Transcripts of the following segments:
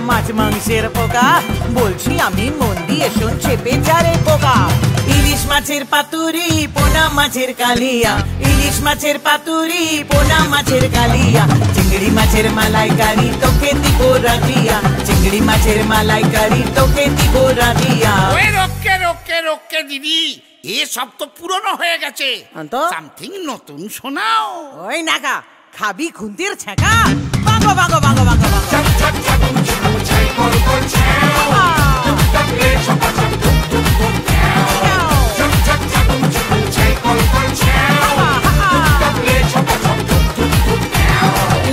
মাছ মাংসের পোকা, বলছি আমি মন দিয়ে শোন চেপে যারে পোকা। ইলিশ মাছের পাতুরি পোনা মাছের কালিয়া, ইলিশ মাছের পাতুরি পোনা মাছের কালিয়া, চিংড়ি মাছের মালাইকারি তোকে দিব রাধিয়া, চিংড়ি মাছের মালাইকারি তোকে দিব রাধিয়া। ওই রোকে রোকে রোকে দিদি, এসব তো পুরনো হয়ে গেছে, সামথিং নতুন শোনাও। ওই নাকা খাবি খুন্তির ছেঁকা, বাগো বাগো বাগো বাগো বাগো।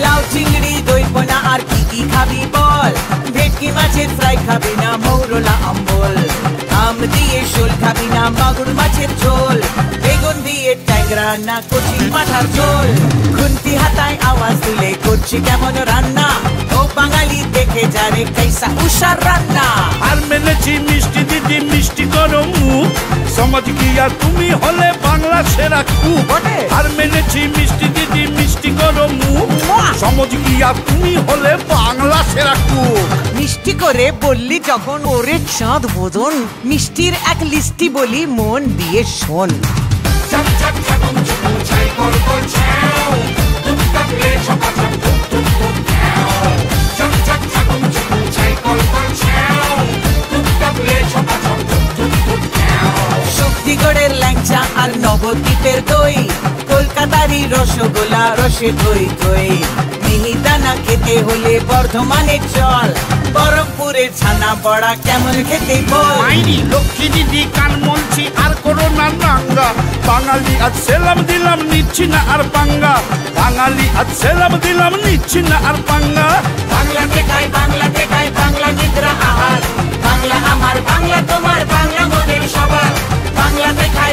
লাউ চিংড়ি দই পোনা আর কি কি খাবি বল, ভেটকি মাছের ফ্রাই খাবি না মৌরলা অম্বল, আম দিয়ে শোল খাবি না মাগুর মাছের ঝোল, বেগুন দিয়ে ট্যাংরা না কচি পাঠার ঝোল, খুন্তি হাতায় আওয়াজ তুলে করছি কেমন রান্না, ও বাঙালি দেখে যারে कैसा উষার রান্না। আর মেনেছি মিষ্টি দিদি মিষ্টি করো মুখ, সমাজ গিয়া তুমি হলে বাংলা সেরা কুক। আর মেনেছি মিষ্টি দিদি মিষ্টি করো মুখ, সমাজ গিয়া তুমি হলে বাংলা সেরা কুক। মিষ্টি করে বললি যখন ওরে চাঁদ বদন, মিষ্টির এক লিস্টি বলি মন দিয়ে শোন। শক্তিগড়ের ল্যাংচা আর নবদ্বীপের দই, কলকাতারই রসগোল্লা রসে ধই ধই, মিহিদানা খেতে হলে বর্ধমানে চল, বরফপুরের ছানা বড়া কেমন খেতে বল। মাইরি লক্ষ্মী দিদি কান মলছি আর করো না নাঙ্গা, বাঙালি আজ সেলাম দিলাম নিচ্ছি না আর পাঙ্গা, বাঙালি আজ সেলাম দিলাম নিচ্ছি না আর পাঙ্গা। বাংলাতে খাই বাংলা নিদ্রা আহার, বাংলা আমার বাংলা তোমার বাংলা মোদের সবার, বাংলাতে খাই